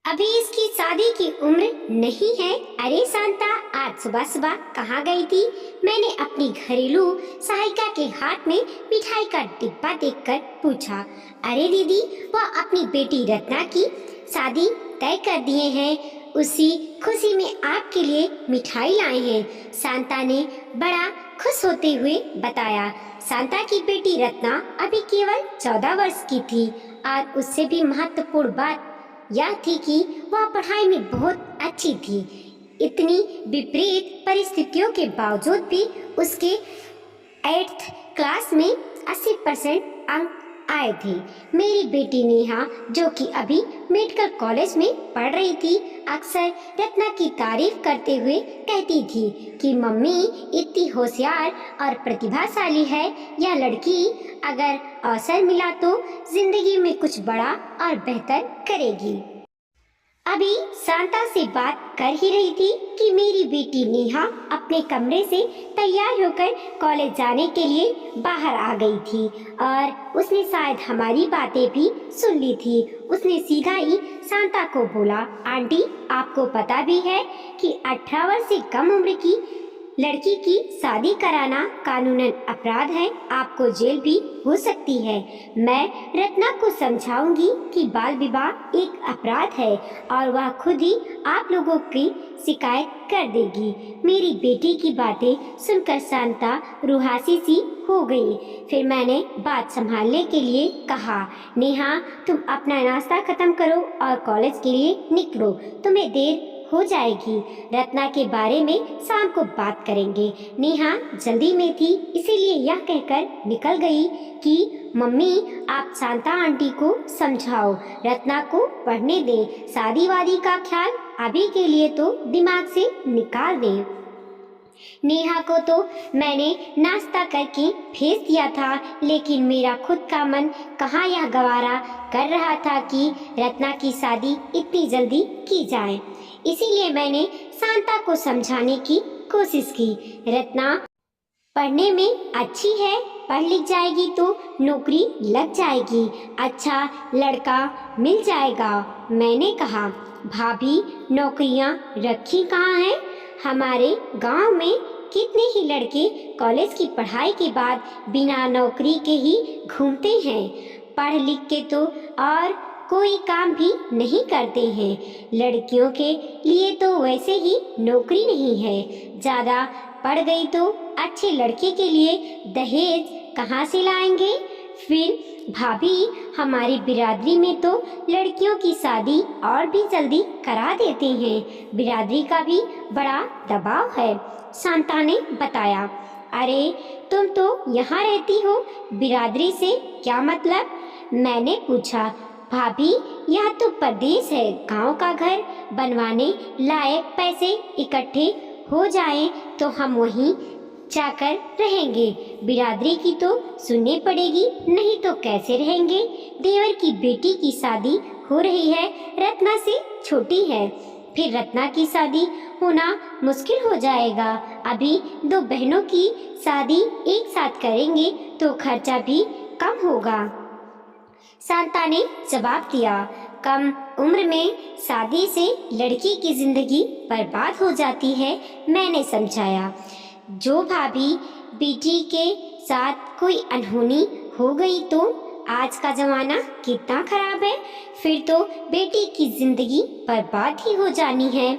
अभी इसकी शादी की उम्र नहीं है। अरे शांता, आज सुबह सुबह कहाँ गई थी? मैंने अपनी घरेलू सहायिका के हाथ में मिठाई का डिब्बा देखकर पूछा। अरे दीदी, वह अपनी बेटी रत्ना की शादी तय कर दिए हैं। उसी खुशी में आपके लिए मिठाई लाए हैं, शांता ने बड़ा खुश होते हुए बताया। शांता की बेटी रत्ना अभी केवल 14 वर्ष की थी और उससे भी महत्वपूर्ण बात यह थी कि वह पढ़ाई में बहुत अच्छी थी। इतनी विपरीत परिस्थितियों के बावजूद भी उसके 8th क्लास में 80% अंक आए थे। मेरी बेटी नेहा, जो कि अभी मेडिकल कॉलेज में पढ़ रही थी, अक्सर रत्ना की तारीफ करते हुए कहती थी कि मम्मी इतनी होशियार और प्रतिभाशाली है। यह लड़की अगर अवसर मिला तो जिंदगी में कुछ बड़ा और बेहतर करेगी। अभी शांता से बात कर ही रही थी कि मेरी बेटी नेहा अपने कमरे से तैयार होकर कॉलेज जाने के लिए बाहर आ गई थी और उसने शायद हमारी बातें भी सुन ली थी। उसने सीधा ही शांता को बोला, आंटी, आपको पता भी है कि 18 वर्ष से कम उम्र की लड़की की शादी कराना कानूनन अपराध है, आपको जेल भी हो सकती है। मैं रत्ना को समझाऊंगी कि बाल विवाह एक अपराध है और वह खुद ही आप लोगों की शिकायत कर देगी। मेरी बेटी की बातें सुनकर शांता रुहासी सी हो गई। फिर मैंने बात संभालने के लिए कहा, नेहा, तुम अपना नाश्ता खत्म करो और कॉलेज के लिए निकलो, तुम्हें देर हो जाएगी। रत्ना के बारे में शाम को बात करेंगे। नेहा जल्दी में थी, इसीलिए यह कहकर निकल गई कि मम्मी, आप शांता आंटी को समझाओ, रत्ना को पढ़ने दे, शादी वादी का ख्याल अभी के लिए तो दिमाग से निकाल दें। नेहा को तो मैंने नाश्ता करके भेज दिया था, लेकिन मेरा खुद का मन कहाँ यह गवारा कर रहा था कि रत्ना की शादी इतनी जल्दी की जाए। इसीलिए मैंने शांता को समझाने की कोशिश की। रत्ना पढ़ने में अच्छी है, पढ़ लिख जाएगी तो नौकरी लग जाएगी, अच्छा लड़का मिल जाएगा। मैंने कहा, भाभी, नौकरियां रखी कहाँ हैं? हमारे गांव में कितने ही लड़के कॉलेज की पढ़ाई के बाद बिना नौकरी के ही घूमते हैं, पढ़ लिख के तो और कोई काम भी नहीं करते हैं। लड़कियों के लिए तो वैसे ही नौकरी नहीं है, ज़्यादा पढ़ गई तो अच्छे लड़के के लिए दहेज कहाँ से लाएंगे? फिर भाभी, हमारी बिरादरी में तो लड़कियों की शादी और भी जल्दी करा देते हैं, बिरादरी का भी बड़ा दबाव है, शांता ने बताया। अरे, तुम तो यहाँ रहती हो, बिरादरी से क्या मतलब? मैंने पूछा। भाभी, यह तो परदेश है, गांव का घर बनवाने लायक पैसे इकट्ठे हो जाएं तो हम वहीं जाकर रहेंगे, बिरादरी की तो सुननी पड़ेगी, नहीं तो कैसे रहेंगे? देवर की बेटी की शादी हो रही है, रत्ना से छोटी है, फिर रत्ना की शादी होना मुश्किल हो जाएगा। अभी दो बहनों की शादी एक साथ करेंगे तो खर्चा भी कम होगा, शांता ने जवाब दिया। कम उम्र में शादी से लड़की की जिंदगी बर्बाद हो जाती है, मैंने समझाया। जो भाभी, बेटी के साथ कोई अनहोनी हो गई तो आज का जमाना कितना खराब है, फिर तो बेटी की जिंदगी बर्बाद ही हो जानी है।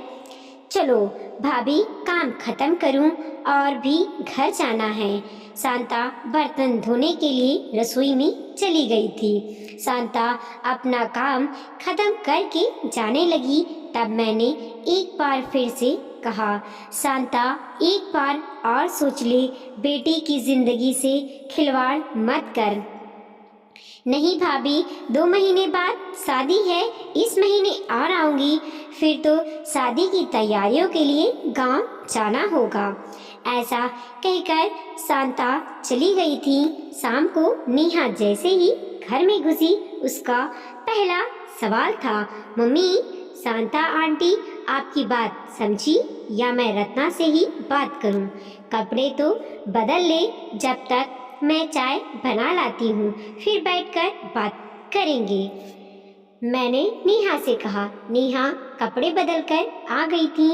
चलो भाभी, काम खत्म करूं और भी घर जाना है। शांता बर्तन धोने के लिए रसोई में चली गई थी। शांता अपना काम खत्म करके जाने लगी, तब मैंने एक बार फिर से कहा, शांता, एक बार और सोच ले, बेटी की जिंदगी से खिलवाड़ मत कर। नहीं भाभी, 2 महीने बाद शादी है, इस महीने और आऊंगी, फिर तो शादी की तैयारियों के लिए गांव जाना होगा। ऐसा कहकर शांता चली गई थी। शाम को नेहा जैसे ही घर में घुसी, उसका पहला सवाल था, मम्मी, शांता आंटी आपकी बात समझी या मैं रत्ना से ही बात करूं? कपड़े तो बदल ले, जब तक मैं चाय बना लाती हूँ, फिर बैठकर बात करेंगे। मैंने नेहा से कहा। नेहा कपड़े बदलकर आ गई थी।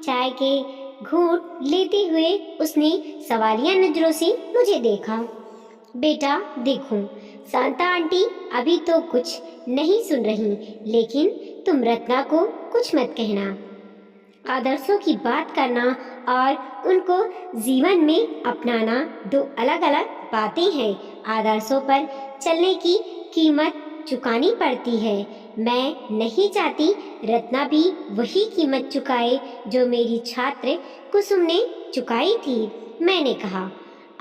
चाय के घूंट लेते हुए उसने सवालिया नजरों से मुझे देखा। बेटा देखो, शांता आंटी अभी तो कुछ नहीं सुन रही, लेकिन तुम रत्ना को कुछ मत कहना। आदर्शों की बात करना और उनको जीवन में अपनाना दो अलग अलग बातें हैं। आदर्शों पर चलने की कीमत चुकानी पड़ती है। मैं नहीं चाहती रत्ना भी वही कीमत चुकाए जो मेरी छात्र कुसुम ने चुकाई थी। मैंने कहा,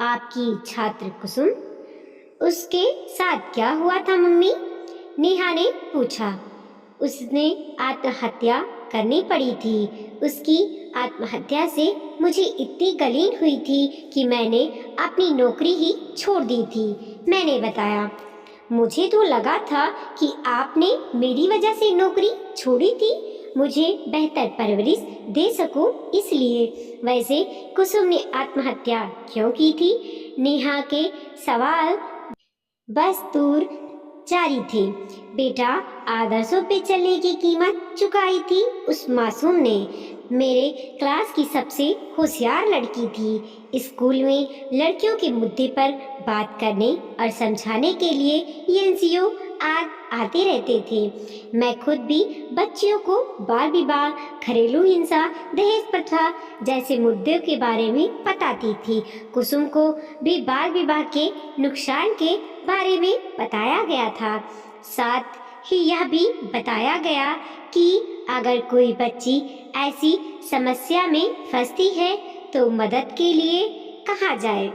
आपकी छात्र कुसुम? उसके साथ क्या हुआ था मम्मी? नेहा ने पूछा। उसने आत्महत्या करनी पड़ी थी। उसकी आत्महत्या से मुझे इतनी गलीन हुई थी कि मैंने अपनी नौकरी ही छोड़ दी थी। मैंने बताया। मुझे तो लगा था कि आपने मेरी वजह से नौकरी छोड़ी थी, मुझे बेहतर परवरिश दे सकूं इसलिए। वैसे कुसुम ने आत्महत्या क्यों की थी? नेहा के सवाल बस दूर जारी थे। बेटा, आदर्शों पे चलने की कीमत चुकाई थी उस मासूम ने। मेरे क्लास की सबसे होशियार लड़की थी। स्कूल में लड़कियों के मुद्दे पर बात करने और समझाने के लिए एनजीओ आते रहते थे। मैं खुद भी बच्चियों को बाल विवाह, घरेलू हिंसा, दहेज प्रथा जैसे मुद्दों के बारे में बताती थी। कुसुम को भी बाल विवाह के नुकसान के बारे में बताया गया था। साथ ही यह भी बताया गया कि अगर कोई बच्ची ऐसी समस्या में फंसती है तो मदद के लिए कहा जाए।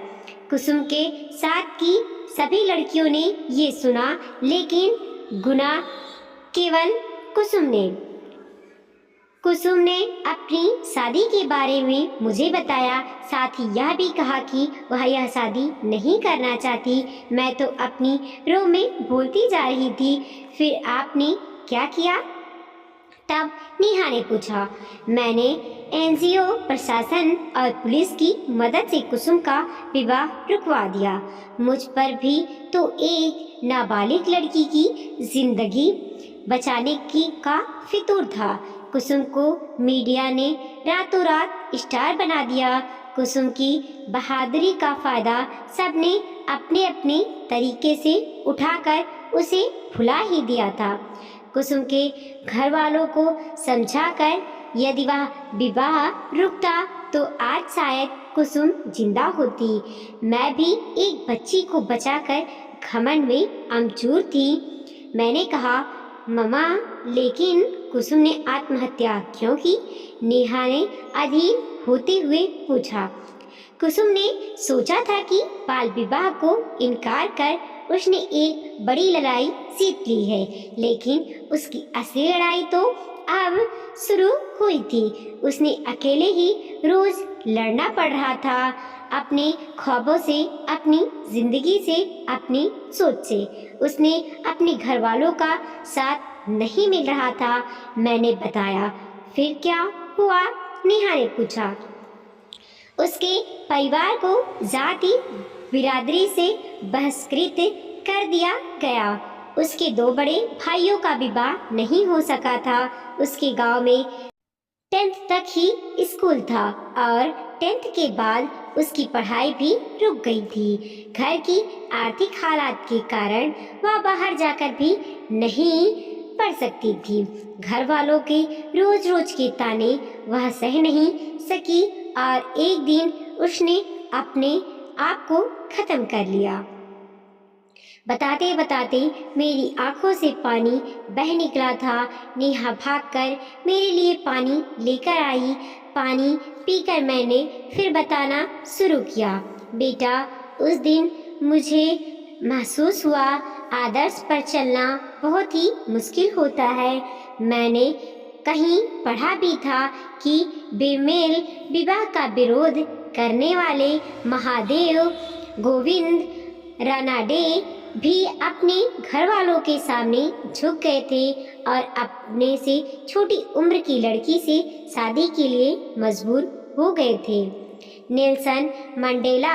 कुसुम के साथ की सभी लड़कियों ने ये सुना, लेकिन गुनाह केवल कुसुम ने। कुसुम ने अपनी शादी के बारे में मुझे बताया, साथ ही यह भी कहा कि वह यह शादी नहीं करना चाहती। मैं तो अपनी रो में बोलती जा रही थी। फिर आपने क्या किया? तब नेहा ने पूछा। मैंने एनजीओ, प्रशासन और पुलिस की मदद से कुसुम का विवाह रुकवा दिया। मुझ पर भी तो एक नाबालिग लड़की की जिंदगी बचाने का फितूर था। कुसुम को मीडिया ने रातों रात स्टार बना दिया। कुसुम की बहादुरी का फायदा सबने अपने अपने तरीके से उठाकर उसे भुला ही दिया था। कुसुम के घर वालों को समझाकर यदि वह विवाह रुकता तो आज शायद कुसुम जिंदा होती। मैं भी एक बच्ची को बचाकर घमंड में अमचूर थी। मैंने कहा, मम्मा, लेकिन कुसुम ने आत्महत्या क्यों की? नेहा ने अधीर होते हुए पूछा। कुसुम ने सोचा था कि बाल विवाह को इनकार कर उसने एक बड़ी लड़ाई जीत ली है, लेकिन उसकी असली लड़ाई तो अब शुरू हुई थी। उसने अकेले ही रोज लड़ना पड़ रहा था, अपने ख्वाबों से, अपनी जिंदगी से, अपनी सोच से। उसने अपने घर वालों का साथ नहीं मिल रहा था। मैंने बताया। फिर क्या हुआ? नेहा ने पूछा। उसके परिवार को जाति बिरादरी से बहिष्कृत कर दिया गया। उसके दो बड़े भाइयों का विवाह नहीं हो सका था। उसके गांव में 10th तक ही स्कूल था और 10th के बाद उसकी पढ़ाई भी रुक गई थी। घर की आर्थिक हालात के कारण वह बाहर जाकर भी नहीं पढ़ सकती थी। घर वालों के रोज रोज के ताने वह सह नहीं सकी और एक दिन उसने अपने आप को खत्म कर लिया। बताते बताते मेरी आंखों से पानी बह निकला था। नेहा भागकर मेरे लिए पानी लेकर आई। पानी पीकर मैंने फिर बताना शुरू किया। बेटा, उस दिन मुझे महसूस हुआ आदर्श पर चलना बहुत ही मुश्किल होता है। मैंने कहीं पढ़ा भी था कि बेमेल विवाह का विरोध करने वाले महादेव गोविंद रानाडे भी अपने घर वालों के सामने झुक गए थे और अपने से छोटी उम्र की लड़की से शादी के लिए मजबूर हो गए थे। नेल्सन मंडेला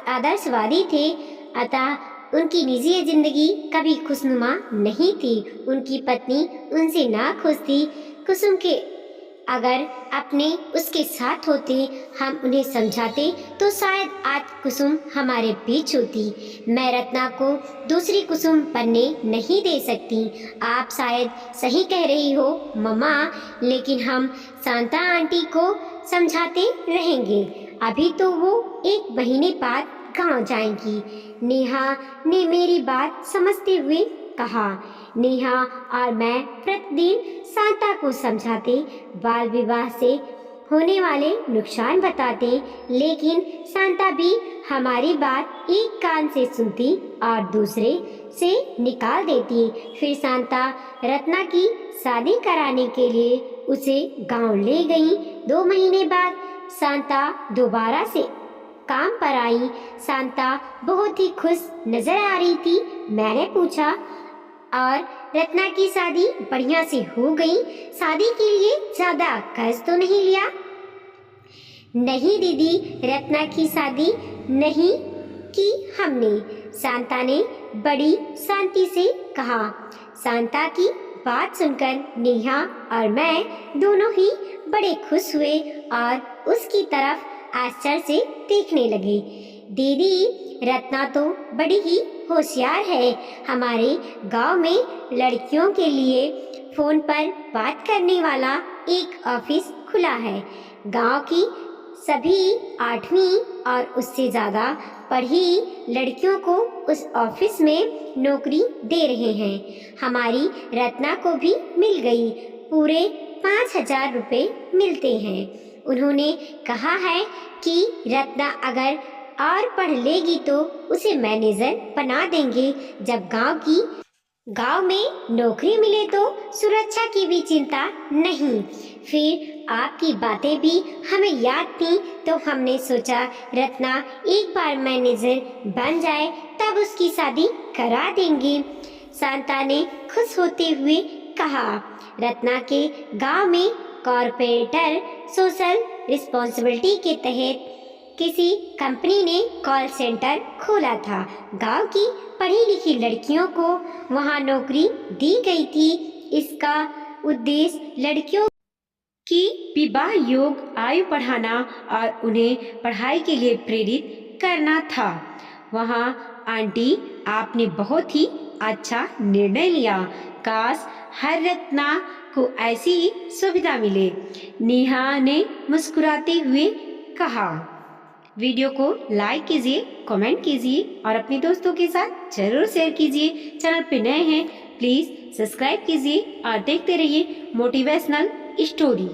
आदर्शवादी थे, अतः उनकी निजी जिंदगी कभी खुशनुमा नहीं थी। उनकी पत्नी उनसे नाखुश थी। कुसुम के अगर अपने उसके साथ होते, हम उन्हें समझाते तो शायद आज कुसुम हमारे बीच होती। मैं रत्ना को दूसरी कुसुम बनने नहीं दे सकती। आप शायद सही कह रही हो मम्मा, लेकिन हम शांता आंटी को समझाते रहेंगे। अभी तो वो 1 महीने बाद गांव जाएंगी। नेहा ने मेरी बात समझते हुए कहा। नेहा और मैं प्रतिदिन शांता को समझाते, बाल विवाह से होने वाले नुकसान बताते, लेकिन शांता भी हमारी बात एक कान से सुनती और दूसरे से निकाल देती। फिर शांता रत्ना की शादी कराने के लिए उसे गांव ले गई। 2 महीने बाद शांता दोबारा से काम पर आई। शांता बहुत ही खुश नजर आ रही थी। मैंने पूछा, और रत्ना की शादी बढ़िया से हो गई? शादी के लिए ज्यादा कर्ज तो नहीं लिया? नहीं दीदी, रत्ना की शादी नहीं की हमने, शांता ने बड़ी शांति से कहा। शांता की बात सुनकर नेहा और मैं दोनों ही बड़े खुश हुए और उसकी तरफ आश्चर्य से देखने लगे। दीदी, रत्ना तो बड़ी ही होशियार है। हमारे गांव में लड़कियों के लिए फोन पर बात करने वाला एक ऑफिस खुला है। गांव की सभी 8वीं और उससे ज़्यादा पढ़ी लड़कियों को उस ऑफिस में नौकरी दे रहे हैं। हमारी रत्ना को भी मिल गई। पूरे 5,000 रुपये मिलते हैं। उन्होंने कहा है कि रत्ना अगर और पढ़ लेगी तो उसे मैनेजर बना देंगे। जब गांव में नौकरी मिले तो सुरक्षा की भी चिंता नहीं। फिर आपकी बातें भी हमें याद थी, तो हमने सोचा रत्ना एक बार मैनेजर बन जाए तब उसकी शादी करा देंगे। शांता ने खुश होते हुए कहा। रत्ना के गांव में कॉर्पोरेटर सोशल रिस्पॉन्सिबिलिटी के तहत किसी कंपनी ने कॉल सेंटर खोला था। गांव की पढ़ी लिखी लड़कियों को वहां नौकरी दी गई थी। इसका उद्देश्य लड़कियों की विवाह योग आयु बढ़ाना और उन्हें पढ़ाई के लिए प्रेरित करना था। वहां आंटी, आपने बहुत ही अच्छा निर्णय लिया। काश हर रत्ना को ऐसी सुविधा मिले, नेहा ने मुस्कुराते हुए कहा। वीडियो को लाइक कीजिए, कमेंट कीजिए और अपने दोस्तों के साथ जरूर शेयर कीजिए। चैनल पे नए हैं प्लीज सब्सक्राइब कीजिए और देखते रहिए मोटिवेशनल स्टोरी।